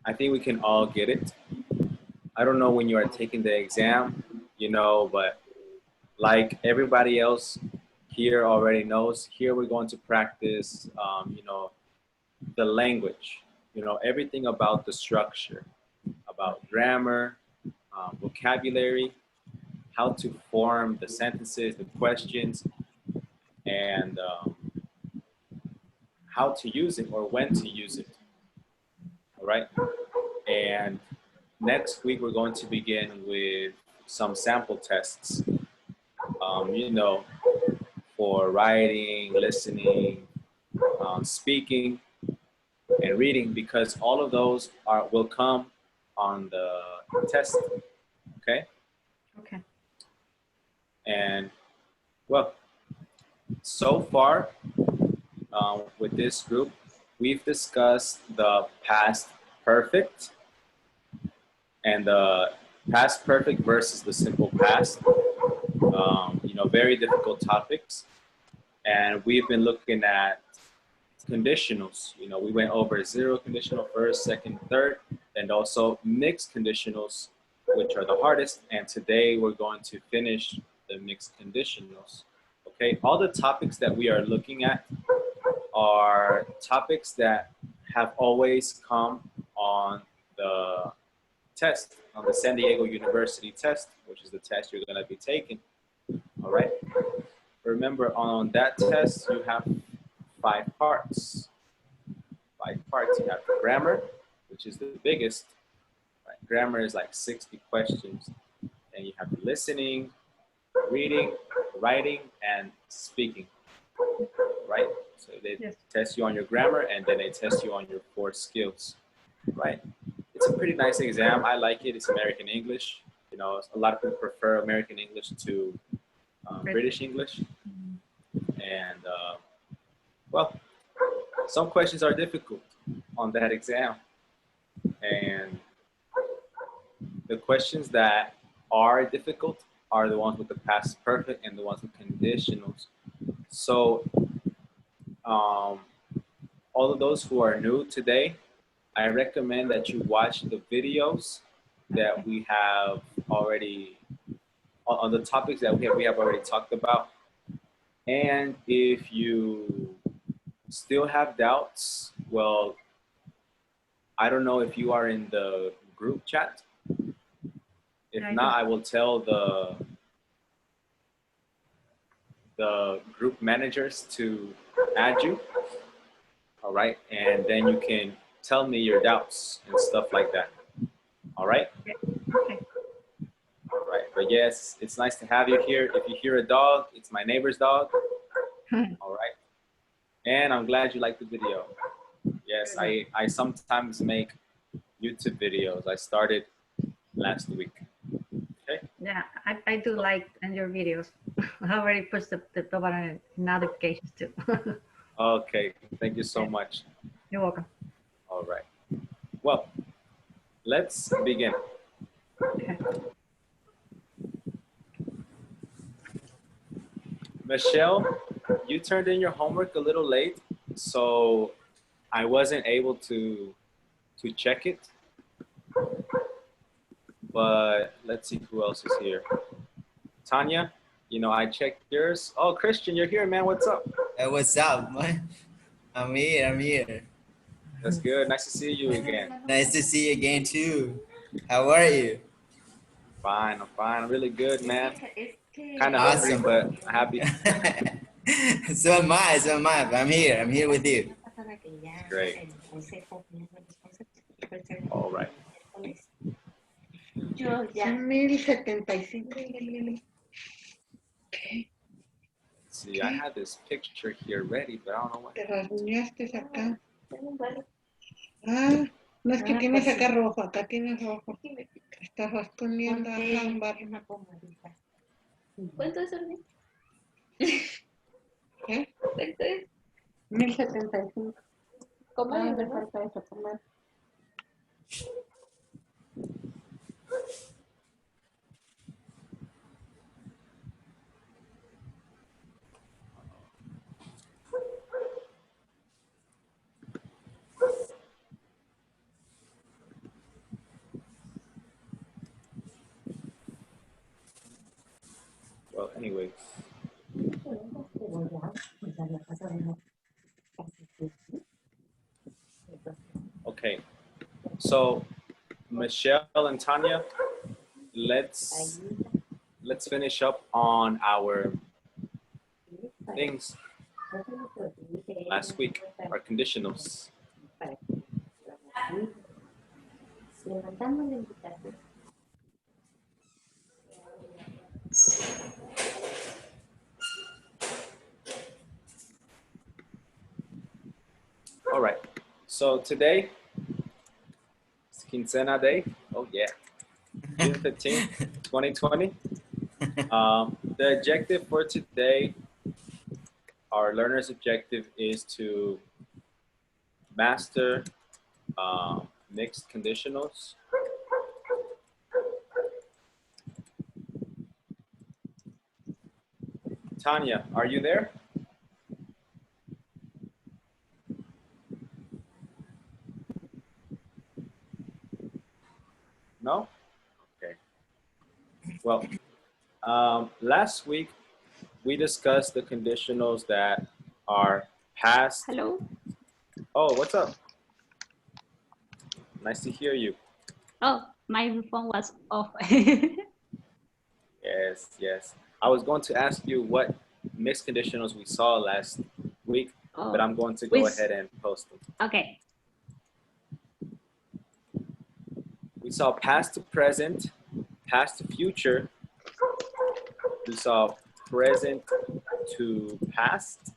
I think we can all get it. I don't know when you are taking the exam, but like everybody else here already knows, here we're going to practice, the language, everything about the structure, about grammar, vocabulary, how to form the sentences, the questions, and how to use it or when to use it. All right. And next week, we're going to begin with some sample tests, for writing, listening, speaking, and reading, because all of those will come on the test. Okay. Okay. And well, so far with this group, we've discussed the past perfect and the past perfect versus the simple past. Very difficult topics. And we've been looking at conditionals. We went over zero conditional first, second, third, and also mixed conditionals, which are the hardest. And today we're going to finish the mixed conditionals. Okay, all the topics that we are looking at are topics that have always come on the test, on the San Diego University test, which is the test you're going to be taking. All right. Remember, on that test, you have 5 parts. 5 parts. You have grammar, which is the biggest. Right? Grammar is like 60 questions. And you have listening, reading, writing, and speaking. Right? So they test you on your grammar, and then they test you on your 4 skills. Right? It's a pretty nice exam. I like it. It's American English. A lot of people prefer American English to British English. And well, some questions are difficult on that exam. And the questions that are difficult are the ones with the past perfect and the ones with conditionals. So all of those who are new today, I recommend that you watch the videos that we have already, on the topics that we have already talked about. And if you still have doubts, well, I don't know if you are in the group chat. If not, I will tell the group managers to add you. All right, and then you can tell me your doubts and stuff like that. All right? Okay. All right, but yes, it's nice to have you here. If you hear a dog, it's my neighbor's dog. All right. And I'm glad you liked the video. Yes, I sometimes make YouTube videos. I started last week. Okay. Yeah, I do like your videos. I already pushed the notifications too. Okay, thank you so much. You're welcome. All right. Well, let's begin. Okay. Michelle, you turned in your homework a little late, so I wasn't able to check it. But let's see who else is here. Tanya, I checked yours. Oh, Christian, you're here, man. What's up? Hey, what's up, man? I'm here. That's good. Nice to see you again. Nice to see you again, too. How are you? Fine, I'm fine. I'm really good, man. Kind of Awesome. hungry, but happy. So am I, but I'm here with you. Great. All right. 1075. Okay. See, I had this picture here ready, but I don't know what. Te rasguñaste acá. Ah, no es que tienes acá rojo, acá tienes rojo. Estás rasguñando ámbar. ¿Cuánto es el ¿Qué? ¿Cuánto es? 1075. ¿Cómo Ah, es, me verdad? falta eso comer. Anyway. Okay, so Michelle and Tanya, let's finish up on our things last week, our conditionals. All right, so today, it's Quincena Day. Oh yeah, June 15th, 2020. The objective for today, our learner's objective is to master mixed conditionals. Tanya, are you there? No? Okay. Well, last week we discussed the conditionals that are past. Hello. Oh, what's up? Nice to hear you. Oh, my phone was off. Yes, yes. I was going to ask you what mixed conditionals we saw last week, but I'm going to go ahead and post them. Okay. We saw past to present, past to future. We saw present to past.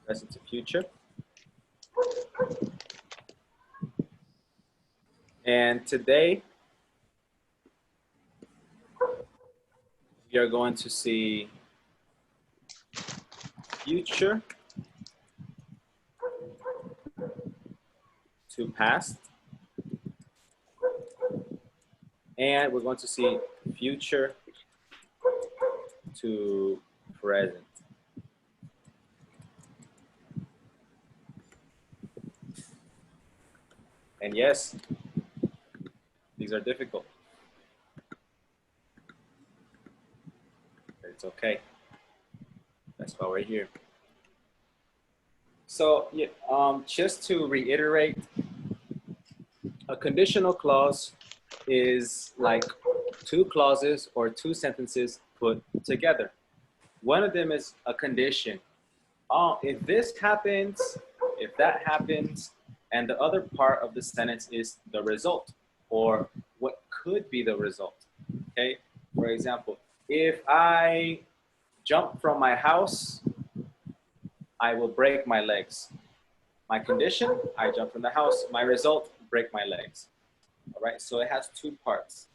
Present to future. And today, we are going to see future to past. And we're going to see future to present. And yes, these are difficult. But it's okay. That's why we're here. So yeah, just to reiterate, a conditional clause is like two clauses or two sentences put together. One of them is a condition. Oh, if this happens, if that happens, and the other part of the sentence is the result or what could be the result. Okay, for example, if I jump from my house, I will break my legs. My condition, I jump from the house. My result, break my legs. All right, so it has two parts.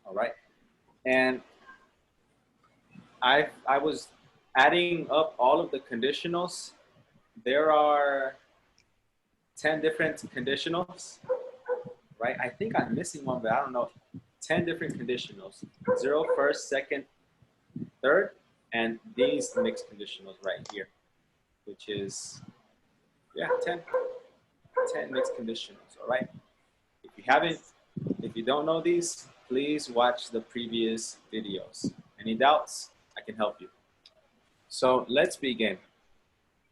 All right, and I was adding up all of the conditionals. There are 10 different conditionals, right? I think I'm missing one, but I don't know. 10 different conditionals. 0, first, second, third, and these mixed conditionals right here, which is, yeah, 10 mixed conditionals, all right? If you don't know these, please watch the previous videos. Any doubts? I can help you. So let's begin.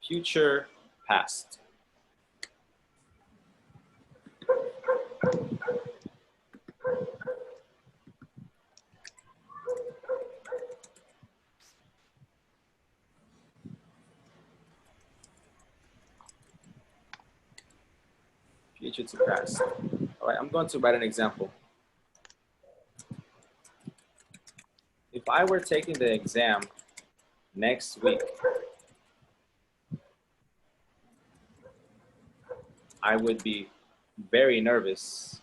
Future, past. Future to past. All right, I'm going to write an example. If I were taking the exam next week, I would be very nervous.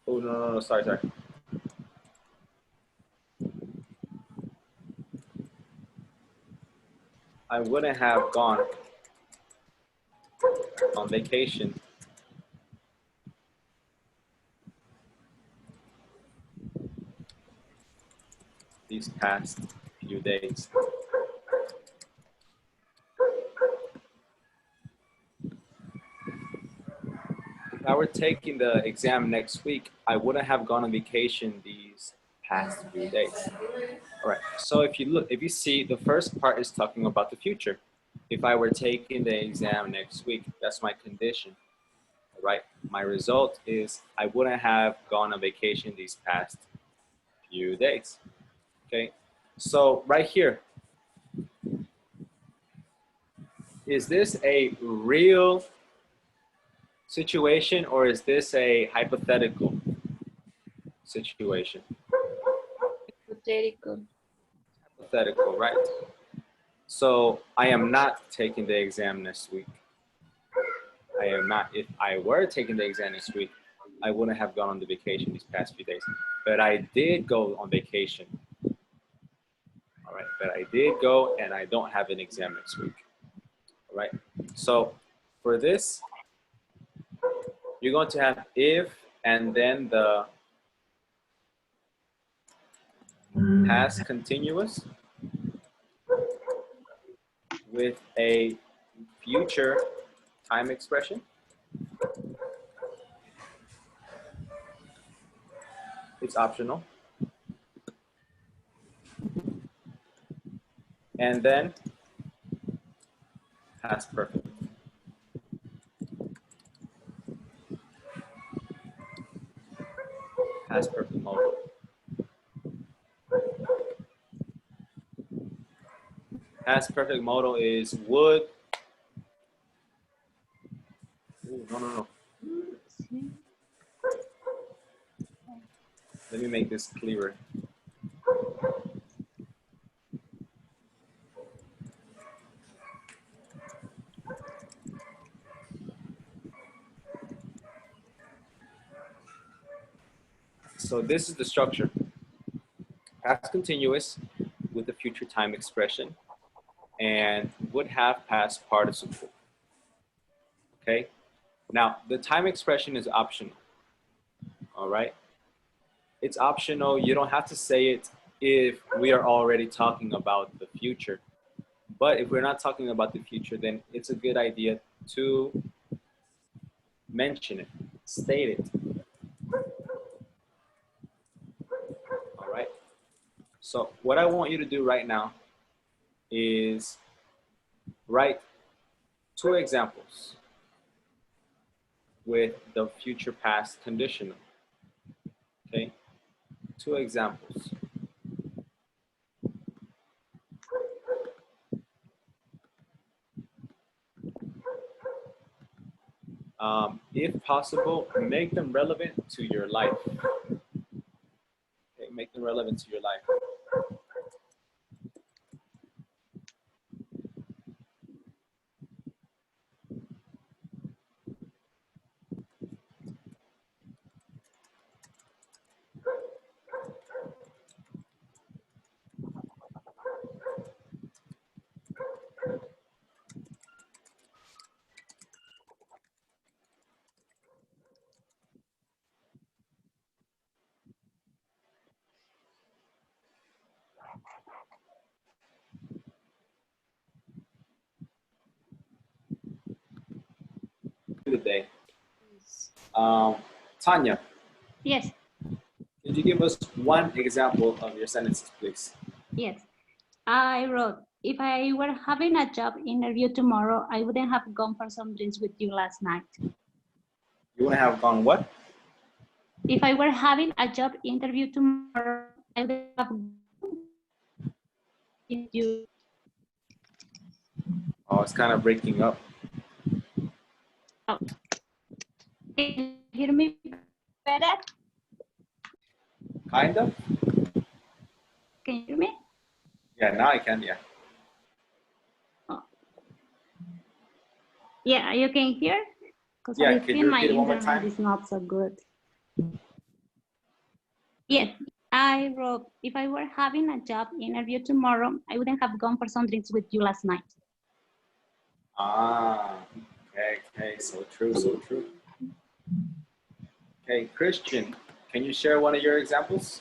Oh, no, sorry. I wouldn't have gone on vacation these past few days. I were taking the exam next week, I wouldn't have gone on vacation these past few days. All right, so if you see, the first part is talking about the future. If I were taking the exam next week, that's my condition. All right, my result is I wouldn't have gone on vacation these past few days. Okay, so right here, is this a real situation or is this a hypothetical situation? Hypothetical. Hypothetical, right? So I am not taking the exam next week. I am not. If I were taking the exam next week, I wouldn't have gone on the vacation these past few days. But I did go on vacation. All right, but I did go and I don't have an exam next week. All right, so for this, you're going to have if and then the past continuous with a future time expression. It's optional. And then past perfect. Past perfect modal. Past perfect modal is would. Ooh, no. Let me make this clearer. So this is the structure. Past continuous with the future time expression and would have past participle. Okay. Now the time expression is optional. All right. It's optional. You don't have to say it if we are already talking about the future. But if we're not talking about the future, then it's a good idea to mention it, state it. All right. So what I want you to do right now is write 2 examples with the future past conditional. Okay, 2 examples. If possible, make them relevant to your life. Okay, make them relevant to your life. Good day. Tanya, Yes, could you give us one example of your sentences, please? yes. I wrote, if I were having a job interview tomorrow, I wouldn't have gone for some drinks with you last night. You want to have gone what? If I were having a job interview tomorrow, I would have gone with you. Oh, it's kind of breaking up. Oh. Can you hear me better? Kind of? Can you hear me? Yeah, now I can, yeah. Oh. Yeah, you can hear? Because Yeah, I could you think my repeat it one more internet time? is not so good. Yes, I wrote, if I were having a job interview tomorrow, I wouldn't have gone for some drinks with you last night. Ah, okay, so true, so true. Okay, Christian, can you share one of your examples?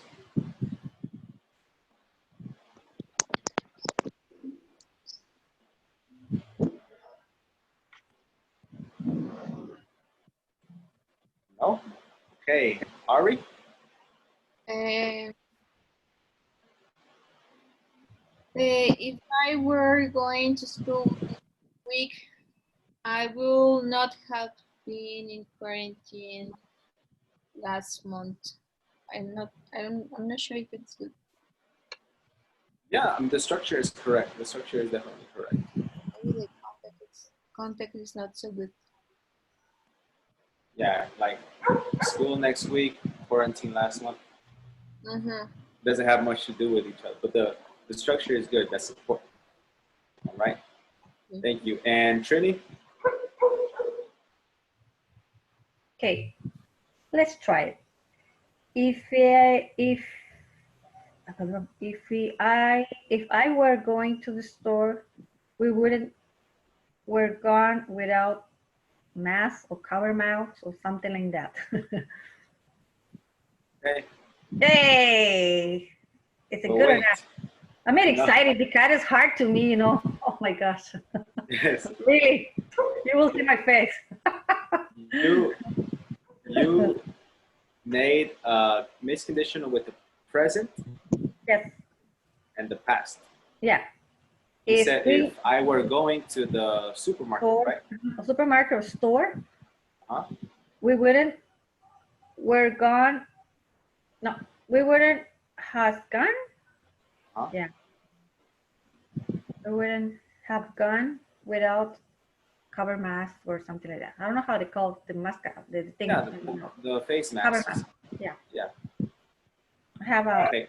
Okay, Ari? If I were going to school this week, I will not have been in quarantine last month. I'm not sure if it's good. Yeah, the structure is correct. The structure is definitely correct. Maybe the context is not so good. Yeah, like school next week, quarantine last month. Mm-hmm. Doesn't have much to do with each other, but the structure is good. That's important. All right. Thank you. And Trini? Okay, let's try it. If I were going to the store, we wouldn't we're gone without mask or cover mouths or something like that. Okay. Hey, it's a But good wait. one. I'm excited because it's hard to me, you know. Oh my gosh. Yes. Really, you will see my face. You made a misconditional with the present Yes. and the past. Yeah. You said if I were going to the supermarket, right? A supermarket or store, Huh? we wouldn't we're gone. No, we wouldn't have gone. Huh? Yeah. We wouldn't have gone without cover mask or something like that. I don't know how they call the mask, the thing. Yeah, the face Cover masks. mask. Yeah. Yeah. I have a. Okay.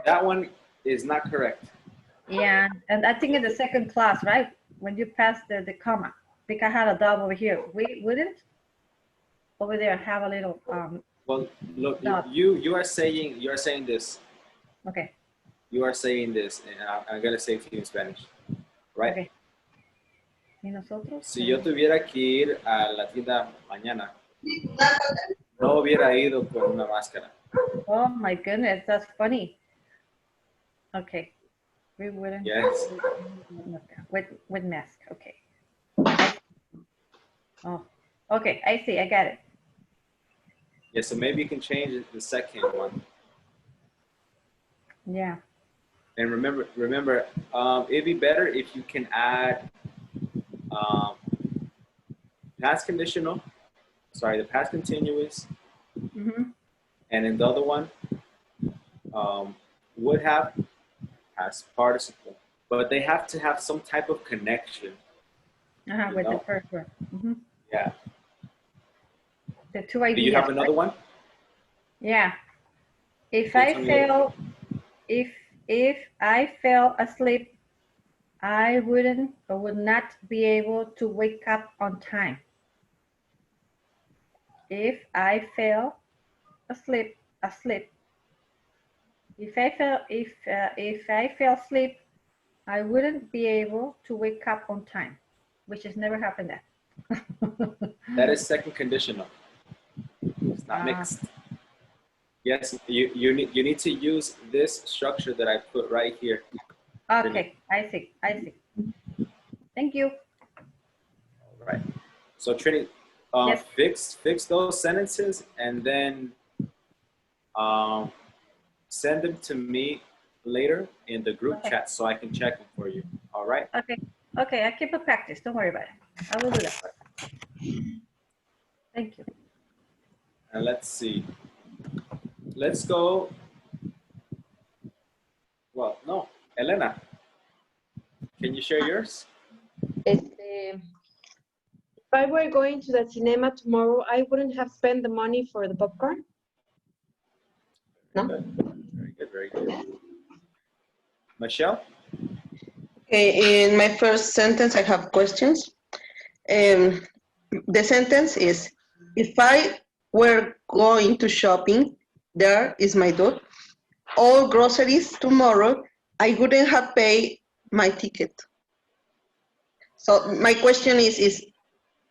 That one is not correct. Yeah, and I think in the second class, right? When you pass the comma, because I had a dot over here. We wouldn't over there have a little Well, look, dot. you are saying this. Okay. You are saying this, and I'm gonna say it to you in Spanish, right? Okay. ¿Y nosotros? Si yo tuviera que ir a la tienda mañana, no hubiera ido con una máscara. Oh my goodness, that's funny. Okay. We wouldn't. Yes. With mask. Okay. Oh, okay. I see. I got it. Yeah. So maybe you can change the second one. Yeah. And remember, it'd be better if you can add past conditional. Sorry, the past continuous, and then the other one would have past participle, but they have to have some type of connection. With the first one. Yeah. The two ideas. Do you have another one? Yeah. If I fell asleep, I wouldn't or would not be able to wake up on time. If I fell asleep, if I fell asleep, I wouldn't be able to wake up on time, which has never happened. That is second conditional. It's not mixed. Yes, you need to use this structure that I put right here. Okay, I see. Thank you. All right. So Trini, Yes. fix those sentences and then send them to me later in the group chat so I can check them for you. All right? Okay, I keep a practice. Don't worry about it. I will do that. Thank you. And let's see. Let's go. Well, no, Elena, can you share yours? If I were going to the cinema tomorrow, I wouldn't have spent the money for the popcorn. No? Very good. Michelle? Okay, in my first sentence, I have questions. The sentence is, if I were going to shopping, there is my dot. All groceries tomorrow, I wouldn't have paid my ticket. So my question is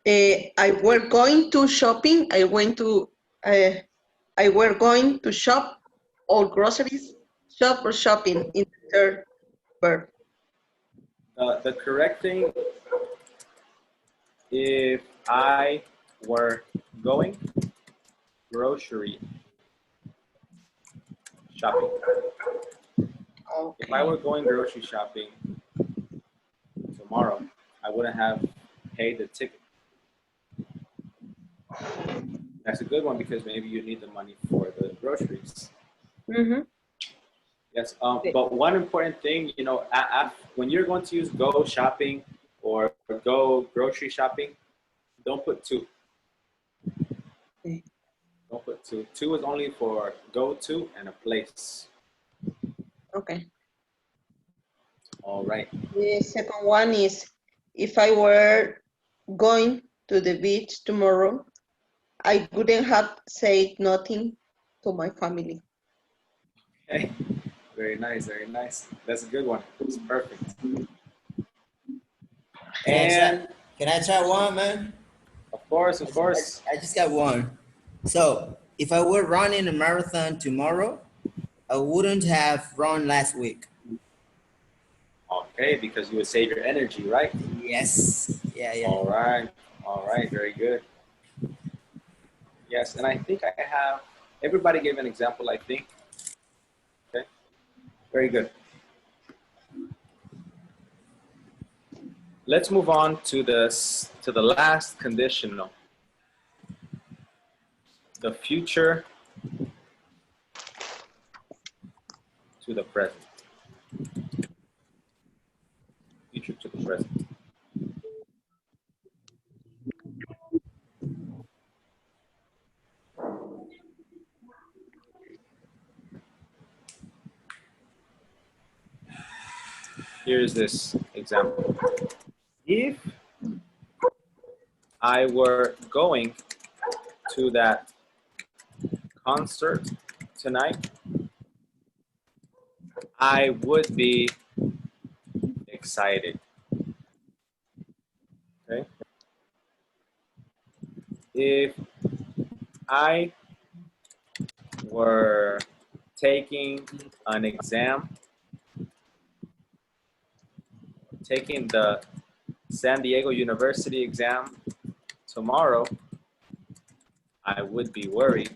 I were going to shopping, I were going to shop all groceries, shop or shopping in the third verb. The correct thing, if I were going, grocery shopping. Okay. If I were going grocery shopping tomorrow, I wouldn't have paid the ticket. That's a good one because maybe you need the money for the groceries. Mm-hmm. Yes, but one important thing, you know, when you're going to use go shopping or go grocery shopping, don't put two. Okay. Don't put two. Two is only for go to and a place. Okay. All right. The second one is, if I were going to the beach tomorrow, I wouldn't have said nothing to my family. Okay. Very nice. Very nice. That's a good one. It's perfect. And Can I try one, man? of course, of course. I just got one. So if I were running a marathon tomorrow, I wouldn't have run last week. Okay, because you would save your energy, right? Yes. Yeah, yeah. All right. All right. Very good. Yes, and I think I have, everybody gave an example, I think. Okay, very good. Let's move on to the last conditional. The future to the present. Future to the present. Here's this example. If I were going to that concert tonight, I would be excited. Okay. If I were taking an exam, taking the San Diego University exam tomorrow, I would be worried.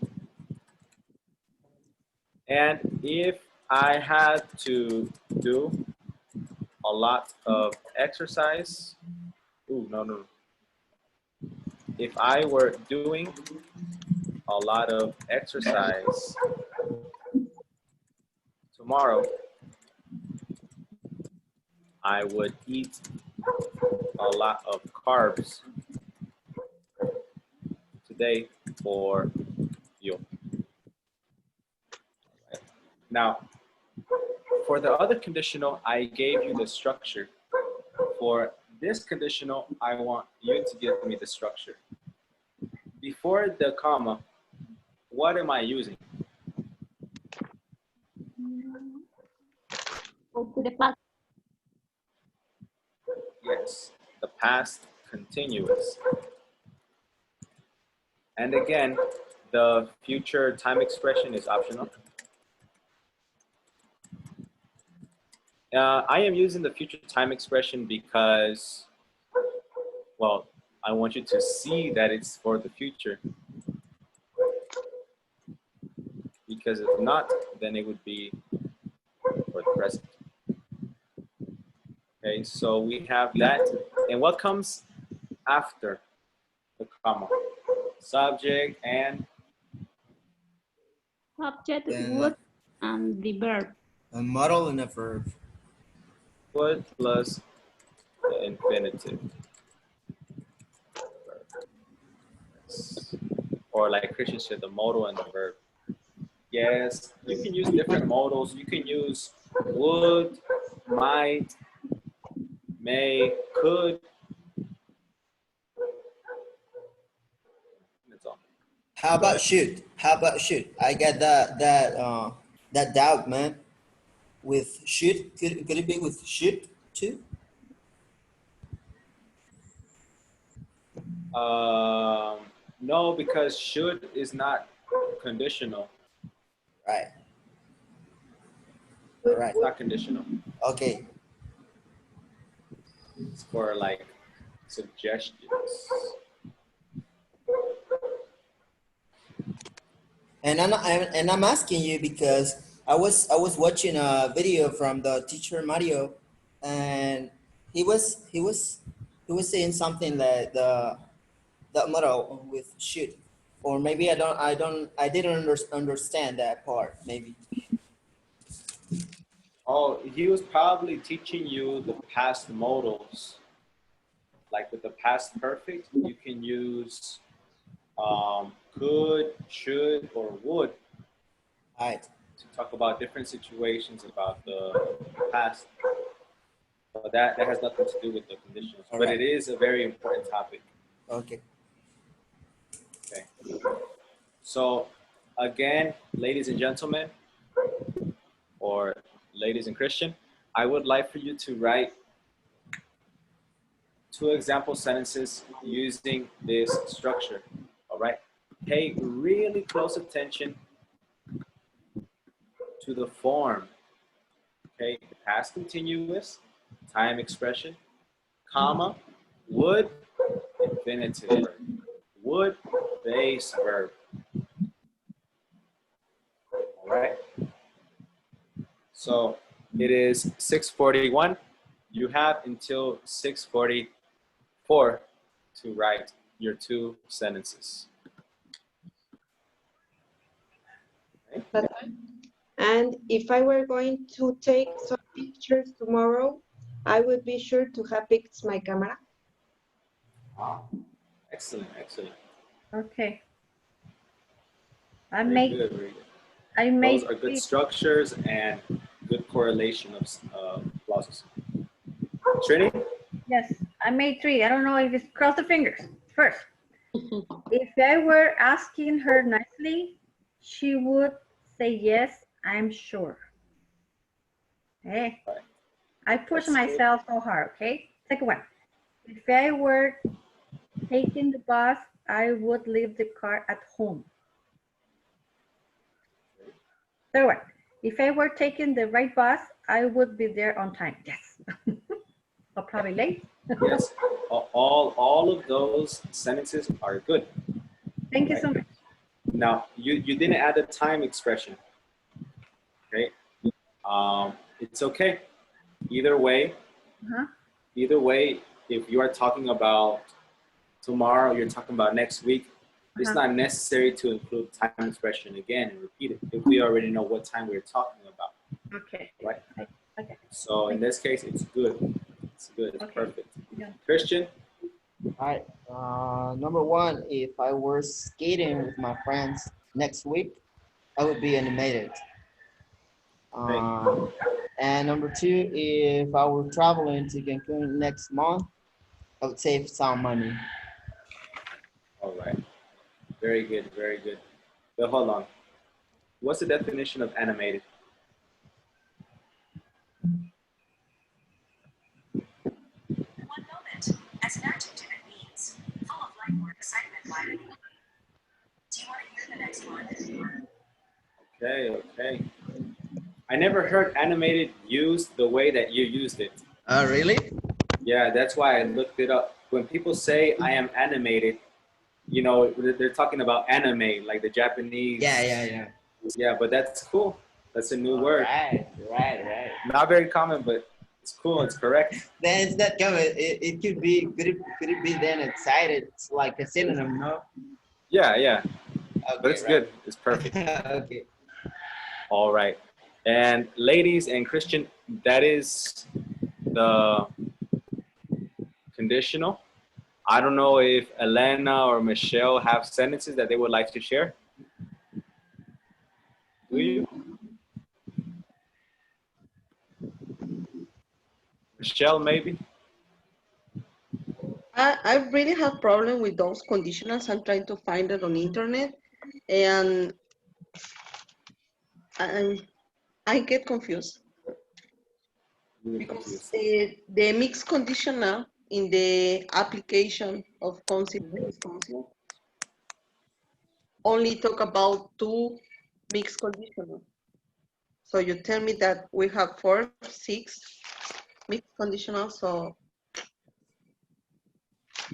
And if I had to do a lot of exercise, no. If I were doing a lot of exercise tomorrow, I would eat a lot of carbs today for you. Now, for the other conditional, I gave you the structure. For this conditional, I want you to give me the structure. Before the comma, what am I using? Go to the past. Yes, the past continuous. And again, the future time expression is optional. I am using the future time expression because, well, I want you to see that it's for the future. Because if not, then it would be for the present. Okay, so we have that. And what comes after the comma? Subject and Subject, Then would, and the verb. a model and a verb. would plus the infinitive. Or like Christian said, the modal and the verb. Yes, you can use different modals. You can use would, might, may, could. That's all. How about should? How about should? I got that doubt, man. With should, could it be with should too? No, because should is not conditional. Right. All right. It's not conditional. Okay. It's for like suggestions. And I'm asking you because I was watching a video from the teacher Mario, and he was saying something like the model with shoot, or maybe I didn't understand that part maybe. Oh, he was probably teaching you the past modals. Like with the past perfect, you can use could, should, or would Right. to talk about different situations about the past. But that has nothing to do with the conditions. All But right. it is a very important topic. Okay. Okay. So again, ladies and gentlemen, or ladies and Christian, I would like for you to write 2 example sentences using this structure. All right. Pay really close attention to the form. Okay, past continuous, time expression, comma, would, infinitive verb, would, base verb. All right. So it is 6:41. You have until 6:44 to write your 2 sentences. Okay. And if I were going to take some pictures tomorrow, I would be sure to have fixed my camera. Wow. Excellent, excellent. Okay. Very good, very good. I made Those are good structures and good correlation of clauses. Trini? Yes, I made 3. I don't know if it's cross the fingers. First, if I were asking her nicely, she would say yes, I'm sure. Okay. Right. I push That's good. myself so hard, okay? Second one, if I were taking the bus, I would leave the car at home. Third one, if I were taking the right bus, I would be there on time. Yes. Or probably late. Yes, all of those sentences are good. Thank you so much. Now, you didn't add a time expression, okay? It's okay. Either way, if you are talking about tomorrow, you're talking about next week, it's not necessary to include time expression again and repeat it if we already know what time we're talking about. Okay. Right? Okay. So in this case, it's good. It's good. It's perfect. Yeah. Christian? All right. Number 1, if I were skating with my friends next week, I would be animated. And number 2, if I were traveling to Cancun next month, I would save some money. All right. Very good. Very good. But hold on. What's the definition of animated? One moment. As an adjective, it means full of life or excitement. Do you want to hear the next one? Okay, okay. I never heard animated used the way that you used it. Oh, really? Yeah, that's why I looked it up. When people say I am animated, you know, they're talking about anime, like the Japanese. Yeah. Yeah, but that's cool. That's a new word. Right. Not very common, but it's cool. It's correct. Then it's not common. It could be, could it be then excited? It's like a synonym, no? Yeah. Okay, But it's good. It's perfect. Okay. All right. And ladies and Christian, that is the conditional. I don't know if Elena or Michelle have sentences that they would like to share. Do you? Michelle, maybe? I really have problem with those conditionals. I'm trying to find it on internet, and I get confused because the mixed conditional in the application of concept only talk about 2 mixed conditional. So you tell me that we have 4, 6 mixed conditional. So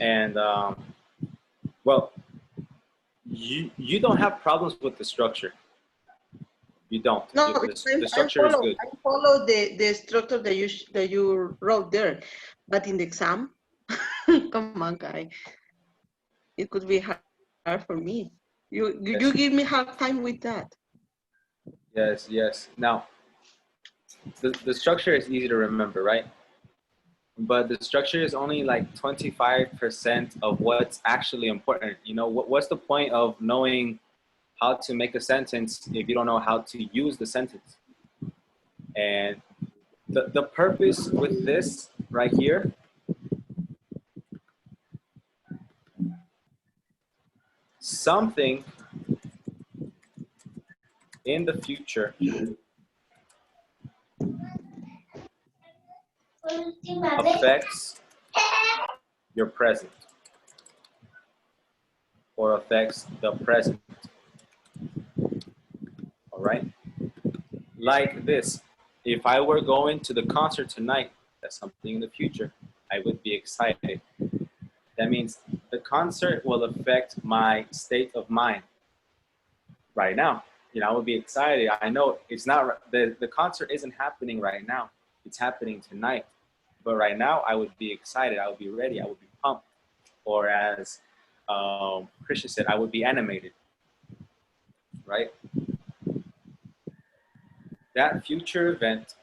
And well, You don't have problems with the structure. You don't. No, The structure is good. I follow the structure that you wrote there, but in the exam, come on, guy, it could be hard for me. You give me hard time with that. Yes, yes. Now, the structure is easy to remember, right? But the structure is only like 25% of what's actually important. You know, what's the point of knowing how to make a sentence if you don't know how to use the sentence? And the purpose with this right here, something in the future affects your present or affects the present. All right? Like this. If I were going to the concert tonight, that's something in the future. I would be excited. That means the concert will affect my state of mind right now. You know, I would be excited. I know it's not, the concert isn't happening right now. It's happening tonight. But right now, I would be excited. I would be ready. I would be pumped. Or as Christian said, I would be animated. Right? That future event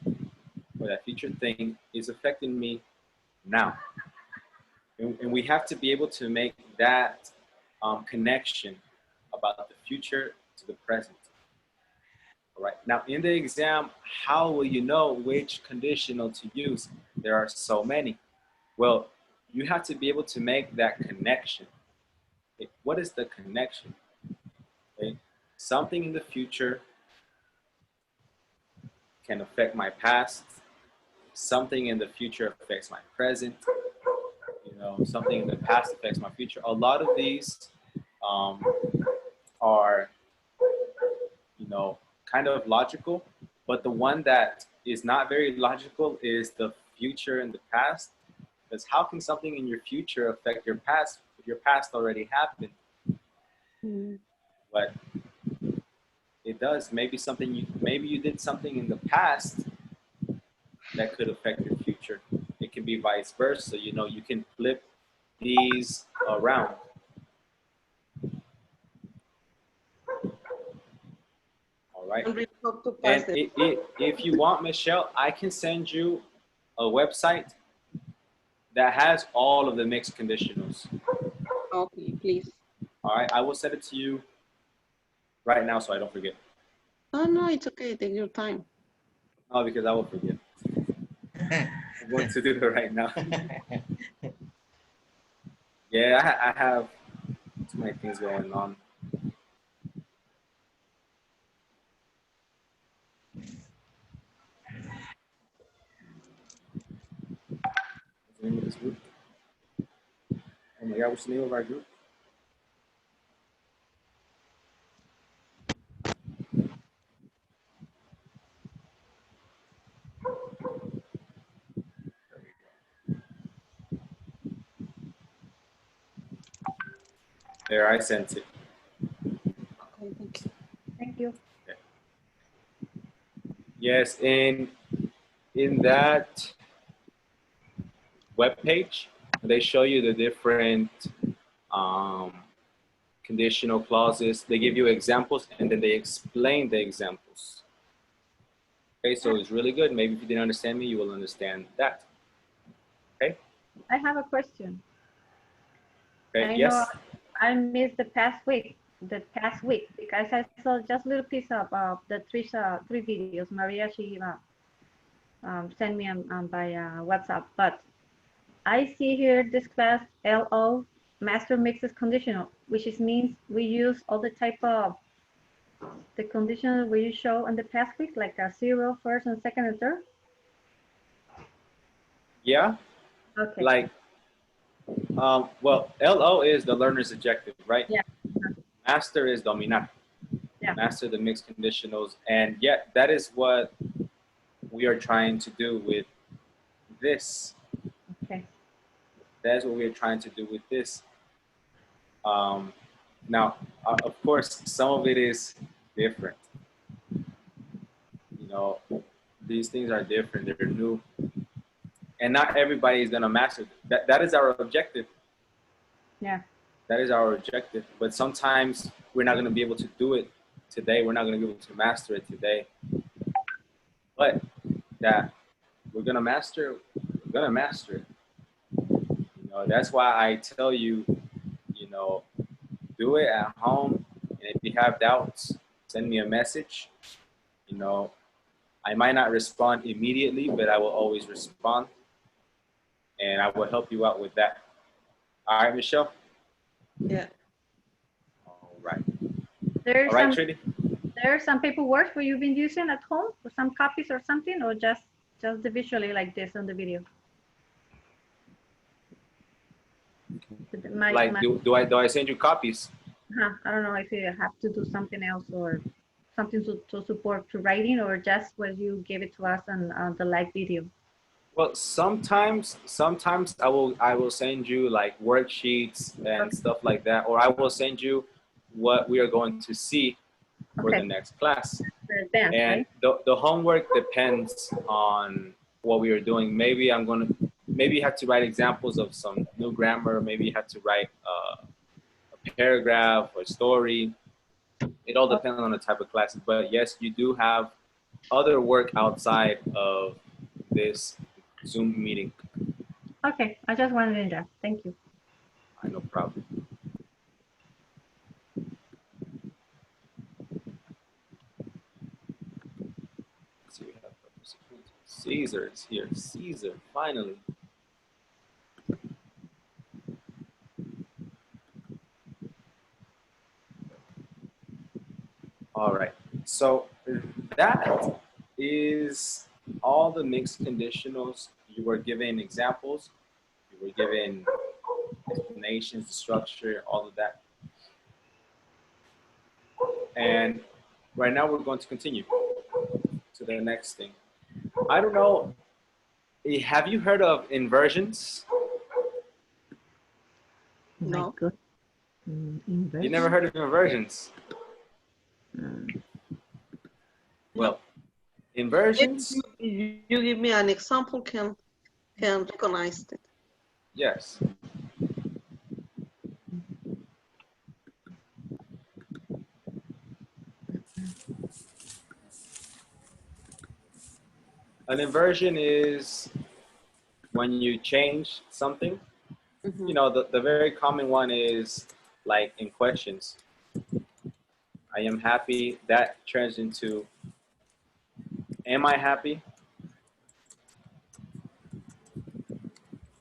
or that future thing is affecting me now. And we have to be able to make that connection about the future to the present. All right. Now, in the exam, how will you know which conditional to use? There are so many. Well, you have to be able to make that connection. Okay. What is the connection? Okay. Something in the future can affect my past. Something in the future affects my present. You know, something in the past affects my future. A lot of these are, you know, kind of logical, but the one that is not very logical is the future and the past. Because how can something in your future affect your past if your past already happened? But it does. Maybe you did something in the past that could affect your future. It can be vice versa. You know, you can flip these around. All right. And if you want, Michelle, I can send you a website that has all of the mixed conditionals. Okay, please. All right, I will send it to you right now so I don't forget. Oh, no, it's okay. Take your time. Oh, because I will forget. I'm going to do it right now. Yeah, I have too many things going on. What's the name of this group? Oh my God, what's the name of our group? There, I sent it. Okay, thank you. Thank you. Okay. Yes, and in that webpage, they show you the different conditional clauses. They give you examples and then they explain the examples. Okay, so it's really good. Maybe if you didn't understand me, you will understand that. Okay. I have a question. Okay. I Yes. know I missed the past week because I saw just a little piece of the three videos Maria she sent me on by WhatsApp, but I see here this class LO master mixes conditional, which means we use all the type of the conditional we show in the past week, like a 0, first, and second, and third. Yeah. Okay. Like, well, LO is the learner's objective, right? Yeah. Master is dominar. Yeah. Master the mixed conditionals, and yet that is what we are trying to do with this. Okay. That's what we're trying to do with this. Now, of course, some of it is different. You know, these things are different. They're new, and not everybody is gonna master that. That is our objective. Yeah. That is our objective. But sometimes we're not gonna be able to do it today. We're not gonna be able to master it today. But that we're gonna master. We're gonna master it. You know, that's why I tell you, you know, do it at home. And if you have doubts, send me a message. You know, I might not respond immediately, but I will always respond. And I will help you out with that. All right, Michelle? Yeah. All right. There's All right, some Trinity? there's some paperwork for you've been using at home, or some copies or something, or just the visually like this on the video. Like, do I send you copies? I don't know if you have to do something else or something to support to writing, or just what you gave it to us on the live video. Well, sometimes I will send you like worksheets and stuff like that, or I will send you what we are going to see for the next class. Advanced, And right? the homework depends on what we are doing. Maybe you have to write examples of some new grammar. Maybe you have to write a paragraph or story. It all depends on the type of classes. But yes, you do have other work outside of this Zoom meeting. Okay, I just wanted to know. Thank you. No problem. Let's see, we have Caesar is here. Caesar, finally. All right. So that is all the mixed conditionals. You were given examples. You were given explanations, the structure, all of that. And right now we're going to continue to the next thing. I don't know. Have you heard of inversions? No. You never heard of inversions? Well, inversions. You give me an example, can recognize it. Yes. An inversion is when you change something. You know, the very common one is like in questions. I am happy. That turns into, am I happy?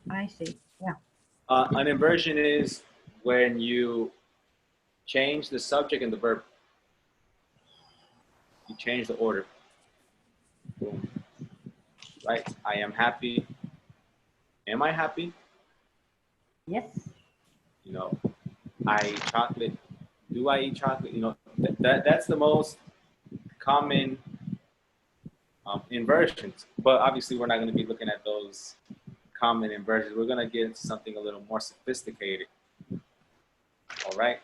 I see. Yeah. An inversion is when you change the subject and the verb. You change the order. Boom. Right? I am happy. Am I happy? Yes. You know, I eat chocolate. Do I eat chocolate? You know, that's the most common inversions. But obviously, we're not going to be looking at those common inversions. We're going to get into something a little more sophisticated. All right?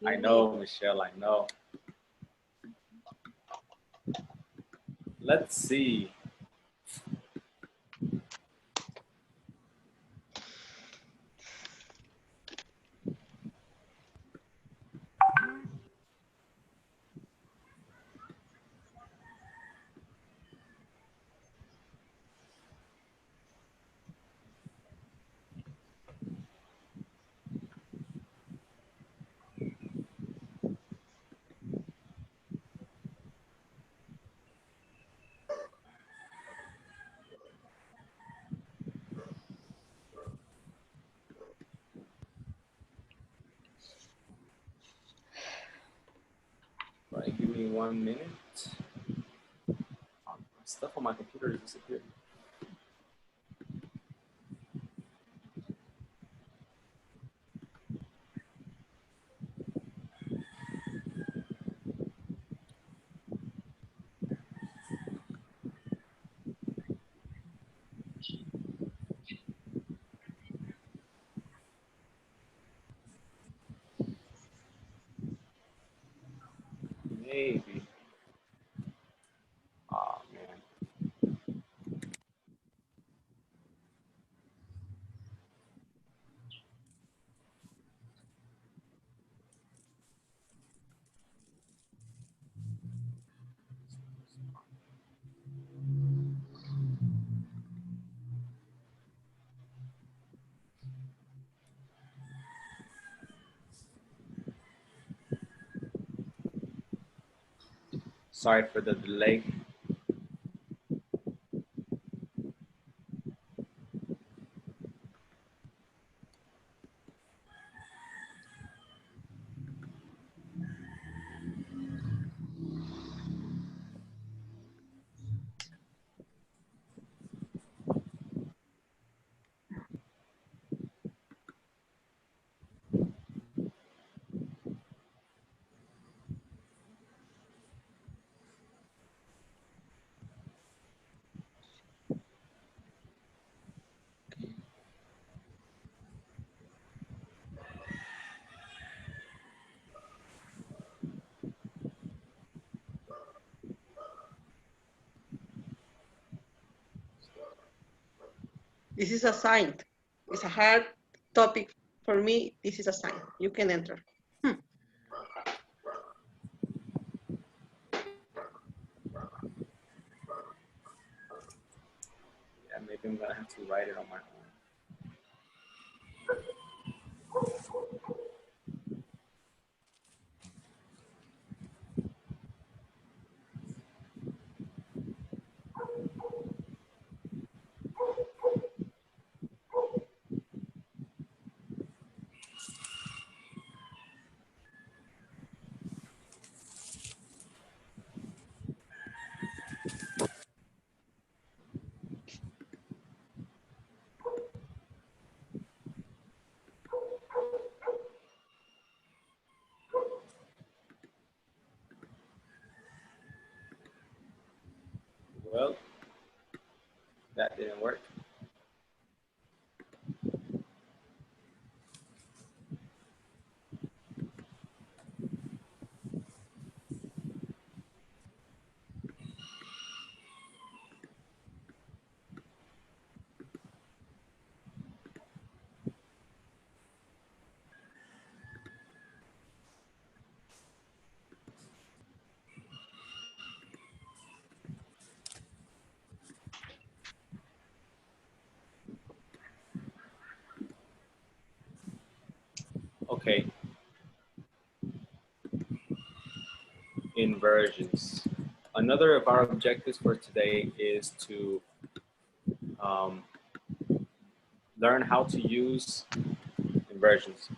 I know, Michelle, I know. Let's see. All right, give me 1 minute. Stuff on my computer has disappeared. Sorry for the delay. This is a sign. It's a hard topic for me. This is a sign. You can enter. Yeah, maybe I'm gonna have to write it on my own. Well, that didn't work. Okay. Inversions. Another of our objectives for today is to learn how to use inversions.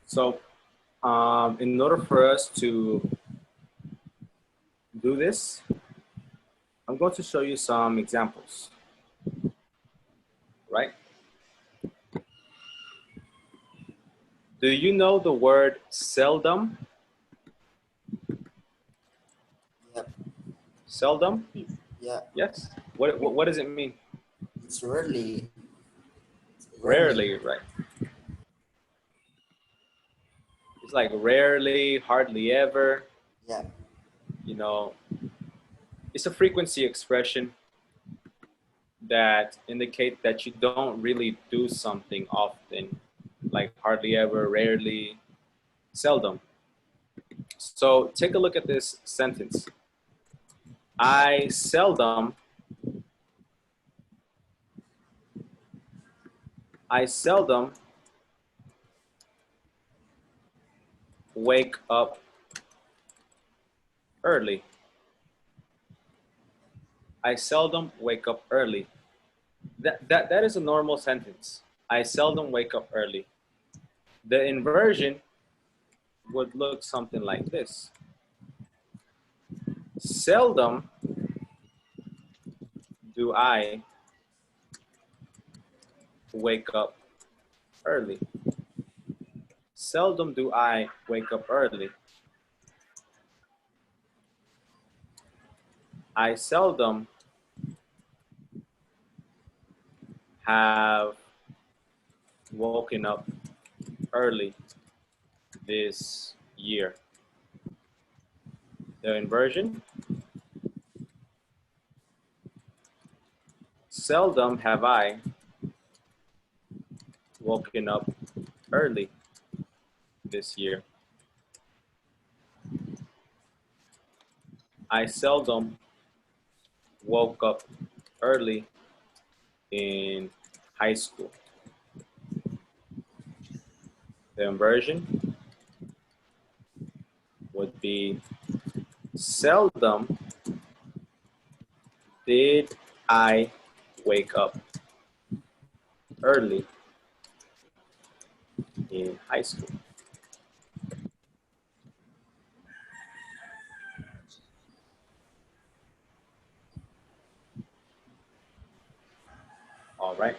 So in order for us to do this, I'm going to show you some examples, right? Do you know the word seldom? Yep. Seldom? Yeah. Yes. What does it mean? It's rarely. Rarely, right? It's like rarely, hardly ever. Yeah. You know, it's a frequency expression that indicate that you don't really do something often, like hardly ever, rarely, seldom. So take a look at this sentence. I seldom wake up early. I seldom wake up early. That is a normal sentence. I seldom wake up early. The inversion would look something like this. Seldom do I wake up early. Seldom do I wake up early. I seldom have woken up early this year? The inversion. Seldom have I woken up early this year. I seldom woke up early in high school. The inversion would be seldom did I wake up early in high school. All right.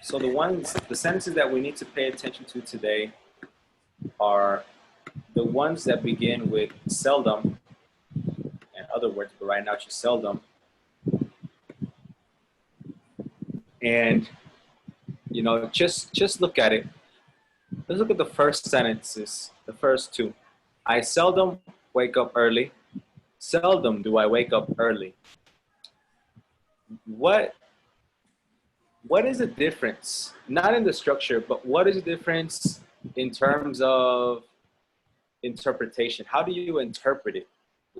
So the sentences that we need to pay attention to today are the ones that begin with seldom, in other words, but right now just seldom. And you know, just look at it. Let's look at the first sentences, the first two. I seldom wake up early. Seldom do I wake up early. What is the difference? Not in the structure, but what is the difference in terms of interpretation? How do you interpret it?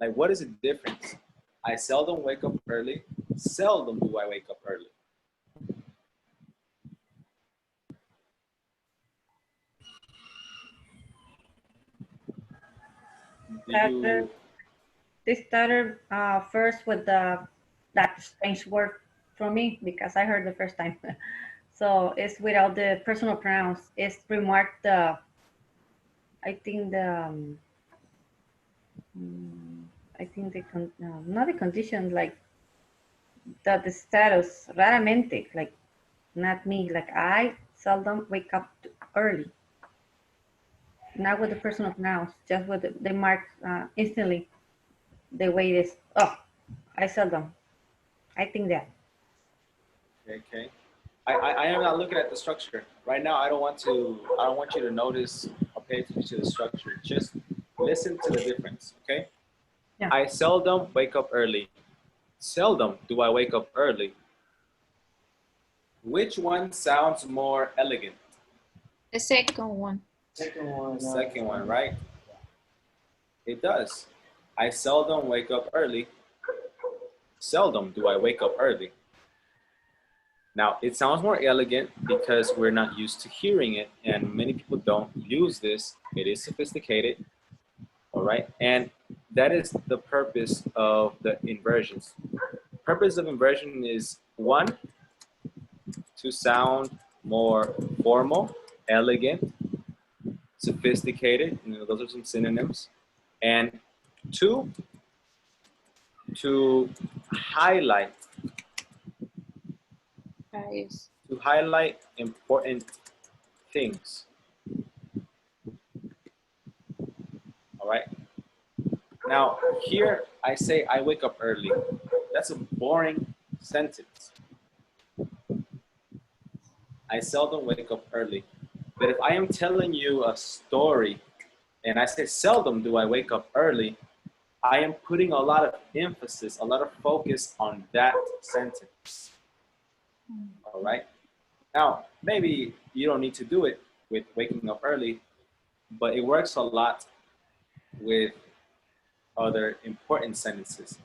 Like, what is the difference? I seldom wake up early. Seldom do I wake up early. They started first with that strange word for me because I heard the first time. So it's without the personal pronouns. It's remarked the, I think the, I think the, not the condition, like the status, raramente, like not me, like I seldom wake up early. Not with the personal pronouns, just with the mark instantly. The way it is, oh, I seldom. I think that. Okay. I am not looking at the structure. Right now, I don't want you to notice or pay attention to the structure. Just listen to the difference, okay? Yeah. I seldom wake up early. Seldom do I wake up early. Which one sounds more elegant? The second one. The second one, right? It does. I seldom wake up early. Seldom do I wake up early. Now, it sounds more elegant because we're not used to hearing it, and many people don't use this. It is sophisticated, all right? And that is the purpose of the inversions. Purpose of inversion is, one, to sound more formal, elegant, sophisticated. You know, those are some synonyms. And two, to highlight Yes. to highlight important things. All right. Now, here I say I wake up early. That's a boring sentence. I seldom wake up early. But if I am telling you a story and I say seldom do I wake up early, I am putting a lot of emphasis, a lot of focus on that sentence. All right. Now, maybe you don't need to do it with waking up early, but it works a lot with other important sentences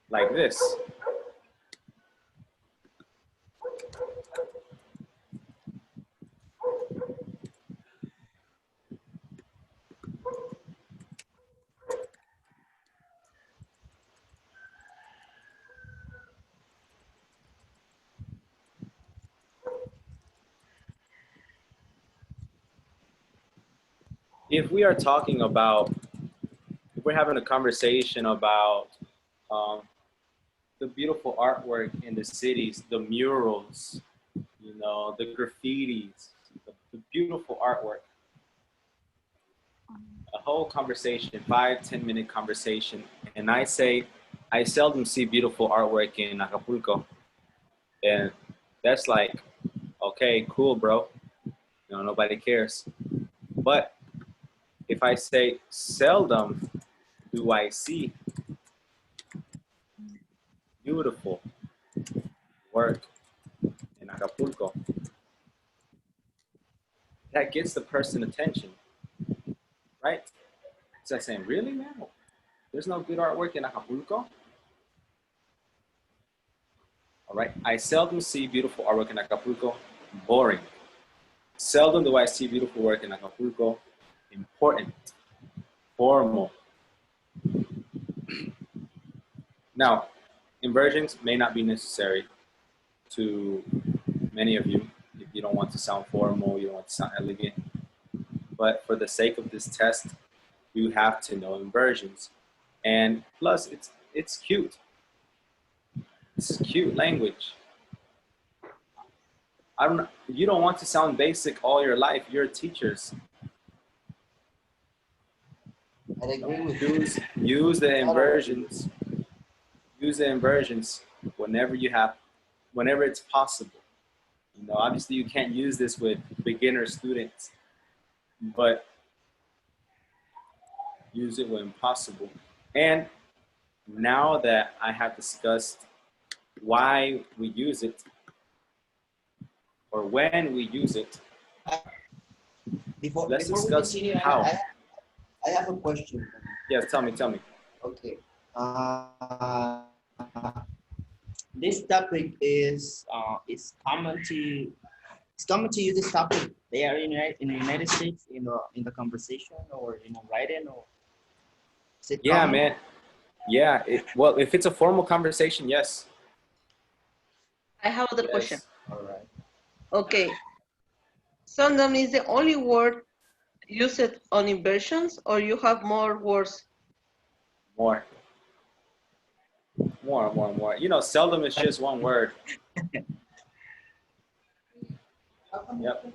like this. If we are talking about, if we're having a conversation about the beautiful artwork in the cities, the murals, you know, the graffitis, the beautiful artwork, a whole conversation, 5-10 minute conversation, and I say, I seldom see beautiful artwork in Acapulco. And that's like, okay, cool, bro. You know, nobody cares. But if I say seldom do I see beautiful work in Acapulco, that gets the person attention, right? It's like saying, really, man? There's no good artwork in Acapulco? All right. I seldom see beautiful artwork in Acapulco. Boring. Seldom do I see beautiful work in Acapulco. Important. Formal. Now, inversions may not be necessary to many of you if you don't want to sound formal, you don't want to sound elegant. But for the sake of this test, you have to know inversions. And plus, it's cute. This is cute language. You don't want to sound basic all your life. You're teachers. I agree with you. Use the inversions. Use the inversions whenever it's possible. You know, obviously you can't use this with beginner students, but use it when possible. And now that I have discussed why we use it, or when we use it, let's discuss how. I have a question. Yes, tell me. Okay. This topic is common to use this topic there in the United States in the conversation or in a writing or. Is it Yeah, common? man. Yeah. Well, if it's a formal conversation, yes. I have another Yes. question. All right. Okay. Seldom is the only word used on inversions, or you have more words? More. You know, seldom is just one word. Yep.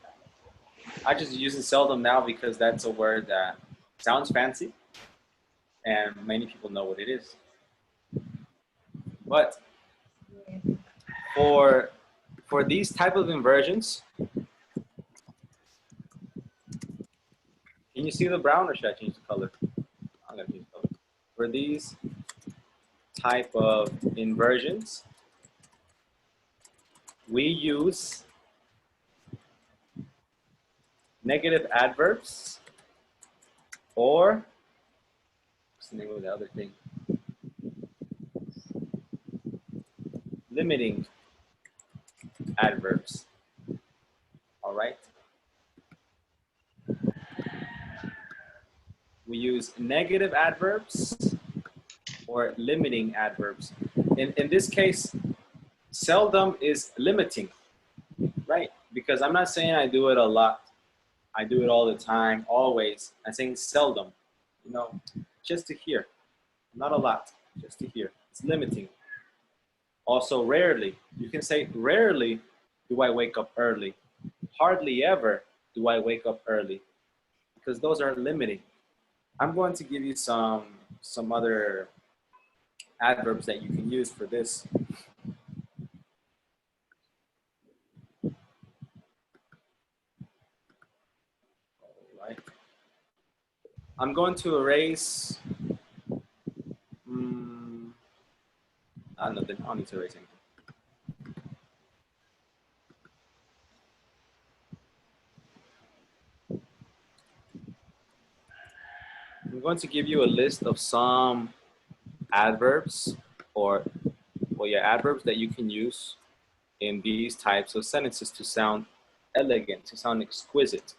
I just use it seldom now because that's a word that sounds fancy and many people know what it is. But for these type of inversions, can you see the brown or should I change the color? I'm gonna change the color. For these type of inversions, we use negative adverbs or what's the name of the other thing? Limiting adverbs. All right. We use negative adverbs or limiting adverbs. In this case, seldom is limiting, right? Because I'm not saying I do it a lot. I do it all the time, always. I'm saying seldom, you know, just to hear. Not a lot, just to hear. It's limiting. Also, rarely. You can say, rarely do I wake up early. Hardly ever do I wake up early. Because those are limiting. I'm going to give you some other adverbs that you can use for this. All right. I'm going to erase. I don't need to erase anything. I'm going to give you a list of some adverbs adverbs that you can use in these types of sentences to sound elegant, to sound exquisite.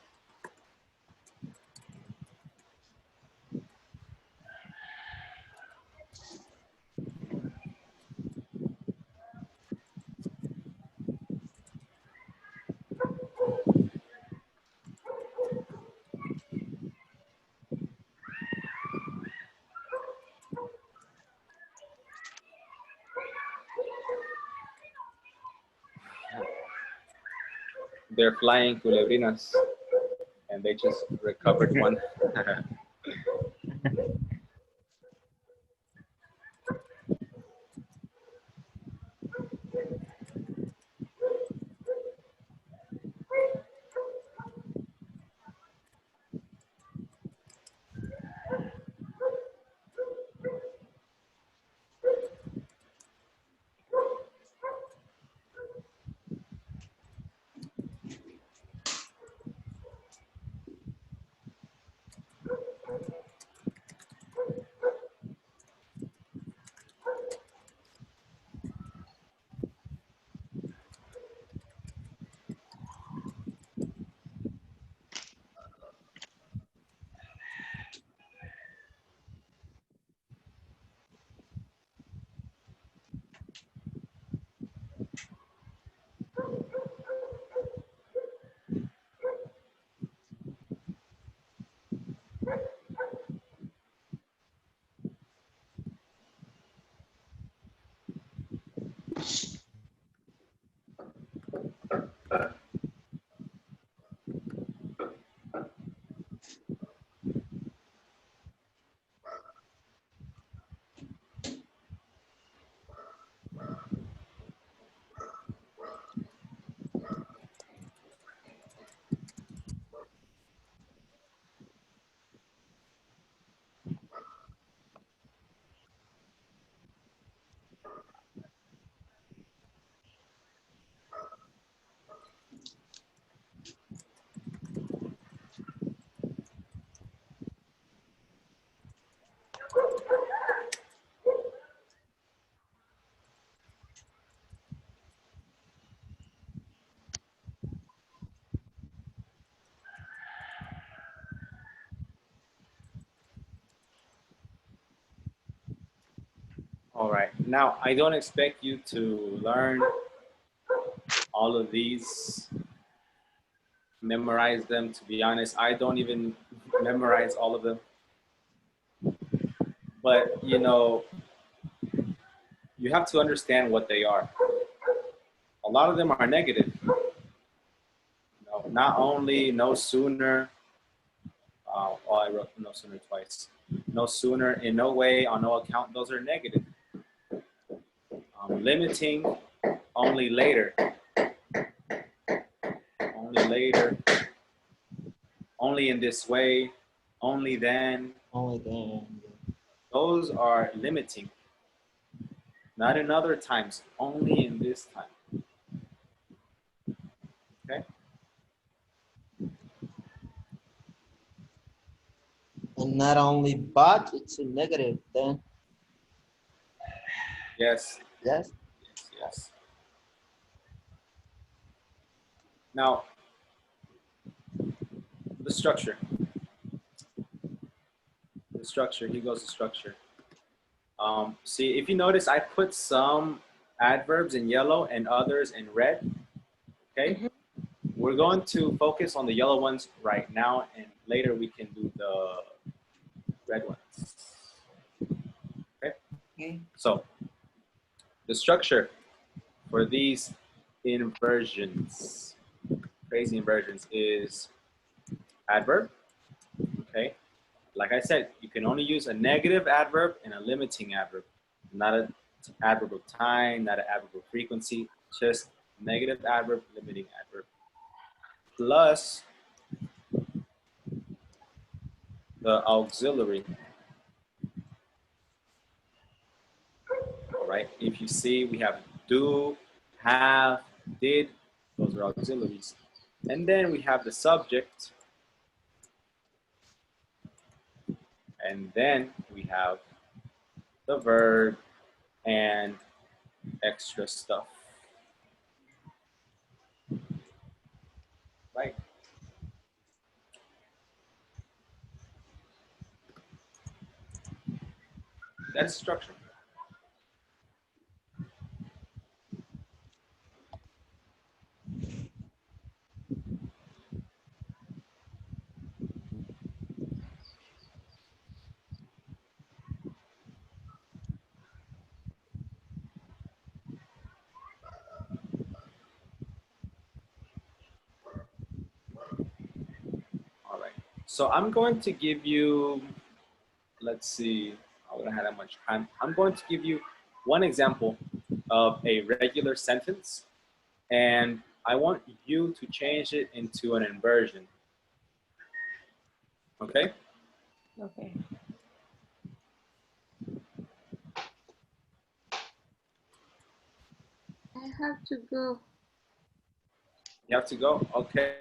They're flying culebrinas, and they just recovered one. All right. Now, I don't expect you to learn all of these, memorize them. To be honest, I don't even memorize all of them. But, you know, you have to understand what they are. A lot of them are negative. Not only no sooner, well, I wrote no sooner twice. No sooner, in no way, on no account, those are negative. Limiting, only later. Only later. Only in this way. Only then. Only then. Those are limiting. Not in other times, only in this time. Okay? And not only but, it's a negative then. Yes. Yes. Yes, yes. Now, the structure. The structure, he goes to structure. See, if you notice, I put some adverbs in yellow and others in red. Okay? Mhm. We're going to focus on the yellow ones right now, and later we can do the red ones. Okay? Okay. So, the structure for these inversions, crazy inversions, is adverb. Okay? Like I said, you can only use a negative adverb and a limiting adverb, not an adverb of time, not an adverb of frequency, just negative adverb, limiting adverb, plus the auxiliary. All right. If you see, we have do, have, did. Those are auxiliaries. And then we have the subject. And then we have the verb and extra stuff. Right? That's structure. All right. So I'm going to give you, let's see, I don't have that much time. I'm going to give you one example of a regular sentence, and I want you to change it into an inversion. Okay? Okay. I have to go. You have to go? Okay.